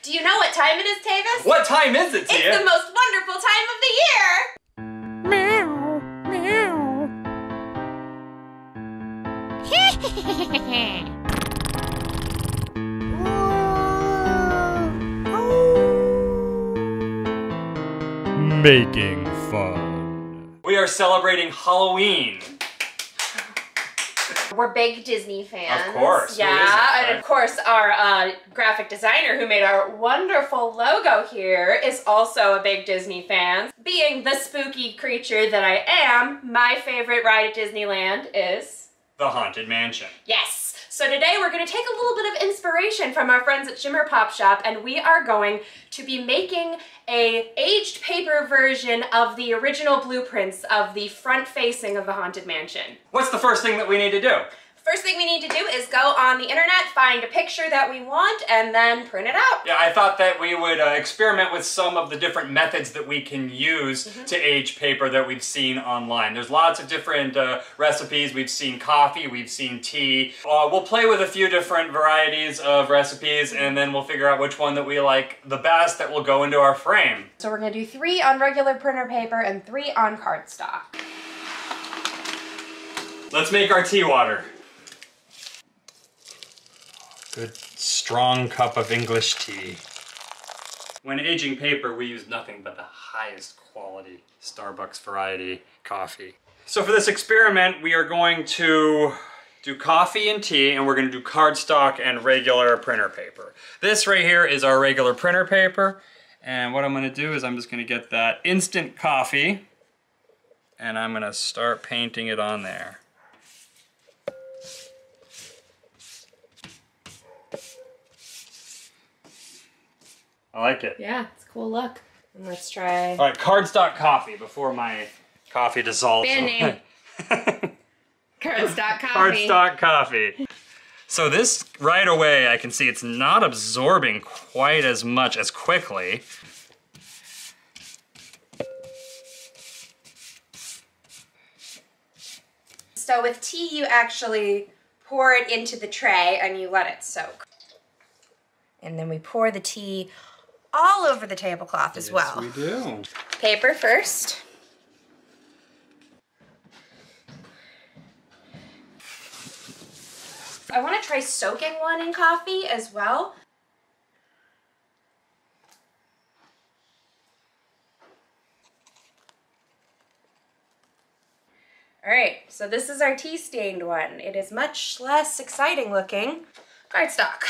Do you know what time it is, Tavis? What time is it, Tia? It's the most wonderful time of the year! Meow, meow. Making fun. We are celebrating Halloween. We're big Disney fans. Of course. Yeah, and of course our graphic designer who made our wonderful logo here is also a big Disney fan. Being the spooky creature that I am, my favorite ride at Disneyland is... The Haunted Mansion. Yes. So today we're going to take a little bit of inspiration from our friends at Shimmer Pop Shop, and we are going to be making a aged paper version of the original blueprints of the front facing of the Haunted Mansion. What's the first thing that we need to do? First thing we need to do is go on the internet, find a picture that we want, and then print it out. Yeah, I thought that we would experiment with some of the different methods that we can use to age paper that we've seen online. There's lots of different recipes. We've seen coffee, we've seen tea. We'll play with a few different varieties of recipes, and then we'll figure out which one that we like the best that will go into our frame. So we're going to do 3 on regular printer paper and 3 on cardstock. Let's make our tea water. Good strong cup of English tea. When aging paper, we use nothing but the highest quality Starbucks variety coffee. So for this experiment, we are going to do coffee and tea, and we're going to do cardstock and regular printer paper. This right here is our regular printer paper, and what I'm going to do is I'm just going to get that instant coffee, and I'm going to start painting it on there. I like it. Yeah, it's a cool look. And let's try... All right, cardstock coffee before my coffee dissolves. Band name. Cardstock coffee. Cardstock coffee. So this, right away, I can see it's not absorbing quite as much as quickly. So with tea, you actually pour it into the tray and you let it soak. And then we pour the tea all over the tablecloth as well. Yes, we do. Paper first. I want to try soaking one in coffee as well. All right, so this is our tea stained one. It is much less exciting looking. Cardstock.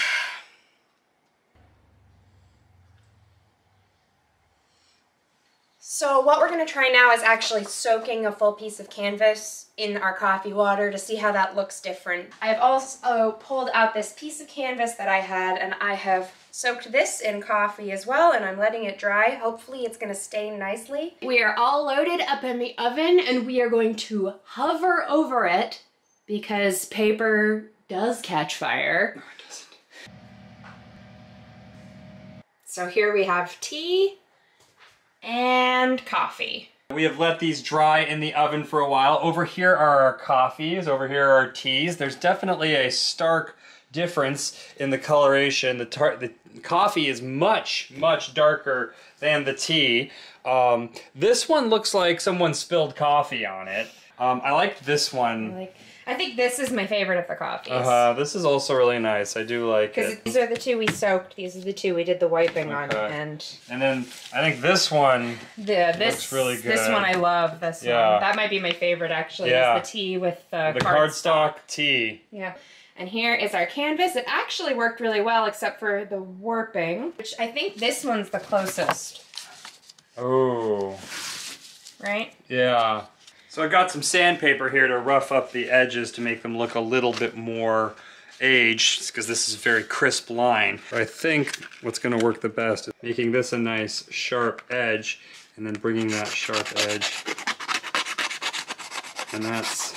So what we're going to try now is actually soaking a full piece of canvas in our coffee water to see how that looks different. I have also pulled out this piece of canvas that I had, and I have soaked this in coffee as well, and I'm letting it dry. Hopefully it's going to stain nicely. We are all loaded up in the oven, and we are going to hover over it because paper does catch fire. No, it doesn't. So here we have tea and coffee. We have let these dry in the oven for a while. Over here are our coffees, over here are our teas. There's definitely a stark difference in the coloration. The coffee is much, much darker than the tea. This one looks like someone spilled coffee on it. I like this one. I think this is my favorite of the coffees. This is also really nice. I do like it. Because these are the 2 we soaked. These are the 2 we did the wiping on. And then I think this one looks really good. This one I love. This one. That might be my favorite actually. Yeah. Is the tea with the cardstock tea. Yeah. And here is our canvas. It actually worked really well except for the warping, which I think this one's the closest. Oh. Right? Yeah. So I got some sandpaper here to rough up the edges to make them look a little bit more aged, because this is a very crisp line. So I think what's going to work the best is making this a nice sharp edge, and then bringing that sharp edge. And that's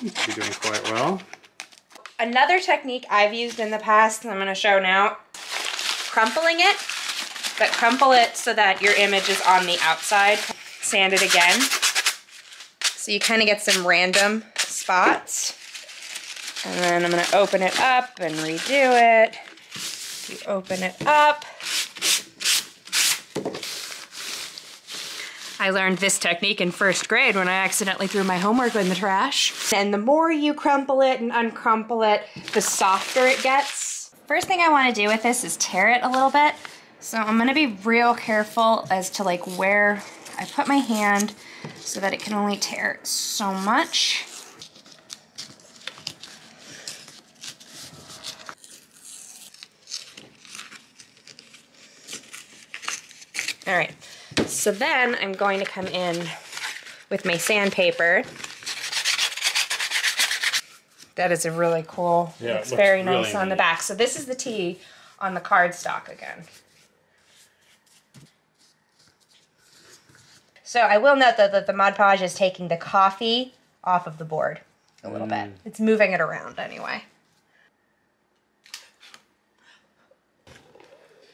be doing quite well. Another technique I've used in the past, and I'm going to show now, crumpling it, but crumple it so that your image is on the outside. Sand it again. So you kind of get some random spots. And then I'm going to open it up and redo it. You open it up. I learned this technique in first grade when I accidentally threw my homework in the trash. And the more you crumple it and uncrumple it, the softer it gets. First thing I want to do with this is tear it a little bit. So I'm going to be real careful as to like where I put my hand so that it can only tear so much. All right. So then I'm going to come in with my sandpaper. That is a really cool, it's very nice on the back. So this is the tea on the cardstock again. So I will note though that the Mod Podge is taking the coffee off of the board a little bit. It's moving it around anyway.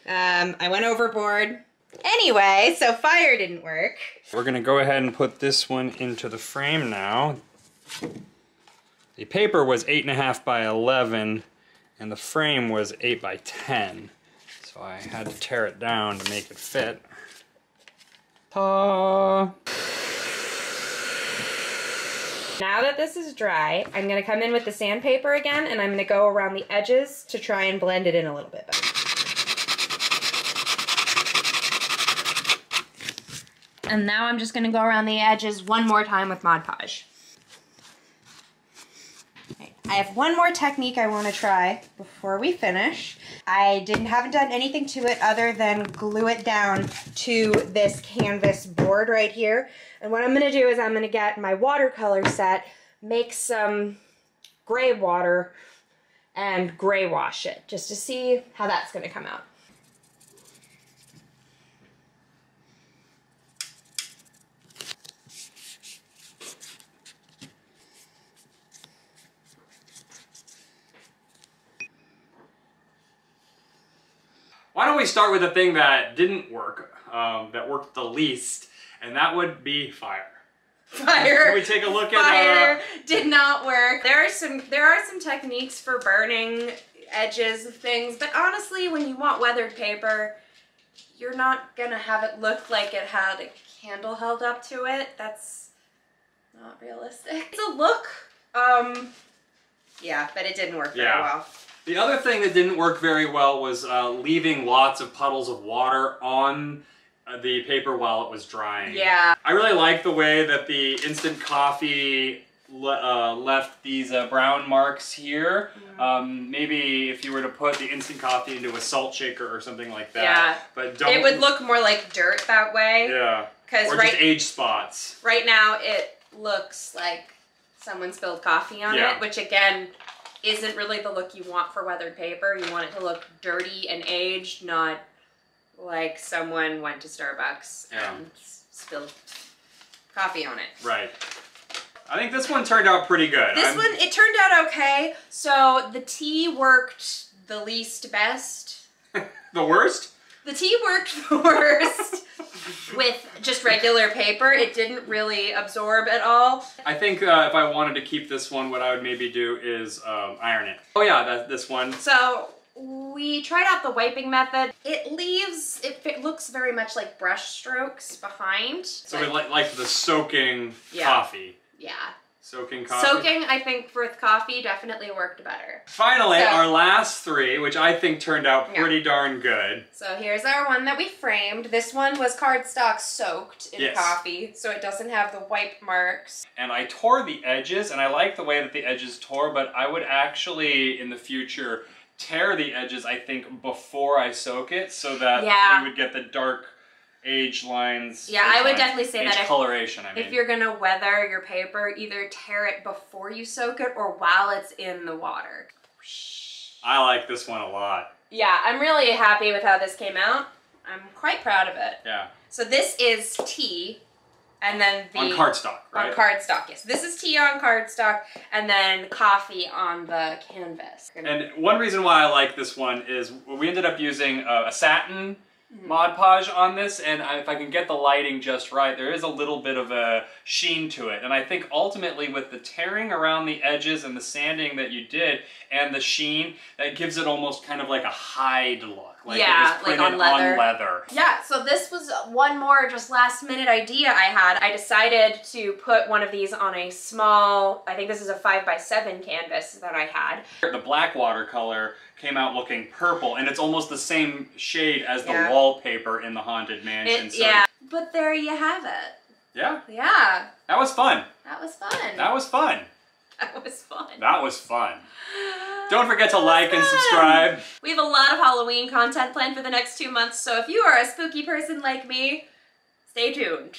I went overboard. Anyway, so fire didn't work. We're gonna go ahead and put this one into the frame now. The paper was 8.5 by 11 and the frame was 8 by 10. So I had to tear it down to make it fit. Ta! Now that this is dry, I'm gonna come in with the sandpaper again and I'm gonna go around the edges to try and blend it in a little bit better. And now I'm just gonna go around the edges one more time with Mod Podge. I have one more technique I want to try before we finish. I haven't done anything to it other than glue it down to this canvas board right here. And what I'm going to do is I'm going to get my watercolor set, make some gray water, and gray wash it just to see how that's going to come out. Why don't we start with the thing that didn't work, that worked the least, and that would be fire. Fire. Can we take a look at fire did not work. There are some techniques for burning edges of things, but honestly, when you want weathered paper, you're not gonna have it look like it had a candle held up to it. That's not realistic. It's a look. Yeah, but it didn't work very well. The other thing that didn't work very well was leaving lots of puddles of water on the paper while it was drying. Yeah. I really like the way that the instant coffee left these brown marks here. Maybe if you were to put the instant coffee into a salt shaker or something like that. Yeah. But don't. It would look more like dirt that way. Yeah. Or just age spots. Right now it looks like someone spilled coffee on it, which again isn't really the look you want for weathered paper. You want it to look dirty and aged, not like someone went to Starbucks and spilled coffee on it. Right. I think this one turned out pretty good. It turned out okay. So the tea worked the least best. The worst? The tea worked the worst with just regular paper. It didn't really absorb at all. I think if I wanted to keep this one, what I would maybe do is iron it. Oh yeah, this one. So we tried out the wiping method. It looks very much like brush strokes behind. So we like the soaking coffee. Yeah. Soaking coffee. Soaking, I think, with coffee definitely worked better. Finally, our last three, which I think turned out pretty darn good. So here's our one that we framed. This one was cardstock soaked in coffee, so it doesn't have the wipe marks. And I tore the edges, and I like the way that the edges tore, but I would actually, in the future, tear the edges, I think, before I soak it, so that we would get the dark age lines. Yeah, I would definitely say that coloration, if you're gonna weather your paper, either tear it before you soak it or while it's in the water. I like this one a lot. Yeah, I'm really happy with how this came out. I'm quite proud of it. Yeah. So this is tea, and then on cardstock, right? On cardstock, yes. This is tea on cardstock, and then coffee on the canvas. And one reason why I like this one is we ended up using a satin Mod Podge on this, and if I can get the lighting just right, there is a little bit of a sheen to it. And I think ultimately with the tearing around the edges and the sanding that you did and the sheen, that gives it almost kind of like a hide look. Like yeah, it was printed like on leather. on leather. Yeah, so this was one more just last minute idea I had. I decided to put one of these on a small, I think this is a 5x7 canvas that I had. The black watercolor came out looking purple, and it's almost the same shade as the wallpaper in the Haunted Mansion. Yeah, but there you have it. Yeah. Yeah. That was fun. That was fun. That was fun. That was fun. That was fun. Don't forget to like and subscribe. We have a lot of Halloween content planned for the next 2 months, so if you are a spooky person like me, stay tuned.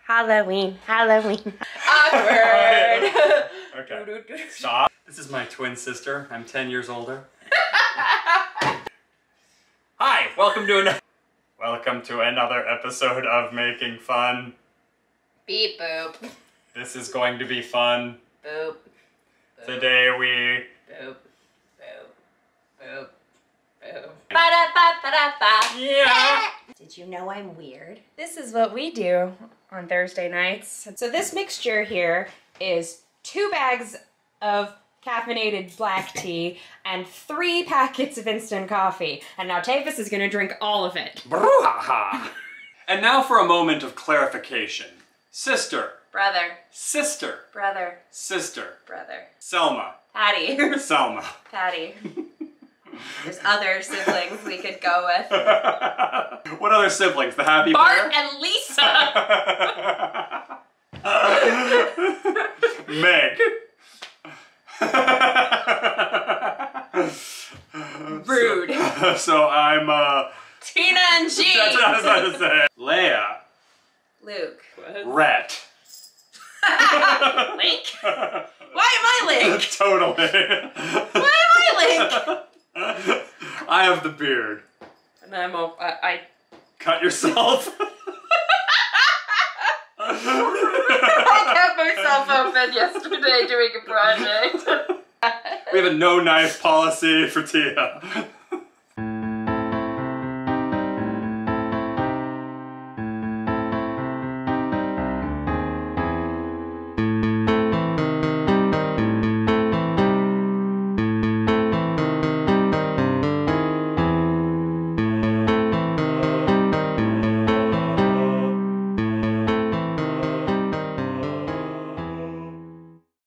Halloween, Halloween. Awkward. Okay. Stop. This is my twin sister. I'm 10 years older. Hi, welcome to another episode of Making Fun. Beep boop. This is going to be fun. Boop. Boop. Today we... Boop. Boop. Boop. Boop. Ba-da-ba-ba-da-ba. Yeah! Did you know I'm weird? This is what we do on Thursday nights. So this mixture here is 2 bags of caffeinated black tea and 3 packets of instant coffee. And now Tavis is gonna drink all of it. Brouhaha! And now for a moment of clarification. Sister. Brother. Sister. Brother. Sister. Brother. Selma. Patty. Selma. Patty. There's other siblings we could go with. What other siblings? The Happy Bart Bear? and Lisa! Meg. Rude. So I'm, Tina and G! That's what I was about to say. Leia. Luke. Rhett. Link? Why am I Link? Totally. Why am I Link? I have the beard. And I'm I Cut yourself. I kept myself open yesterday doing a project. We have a no knife policy for Tia.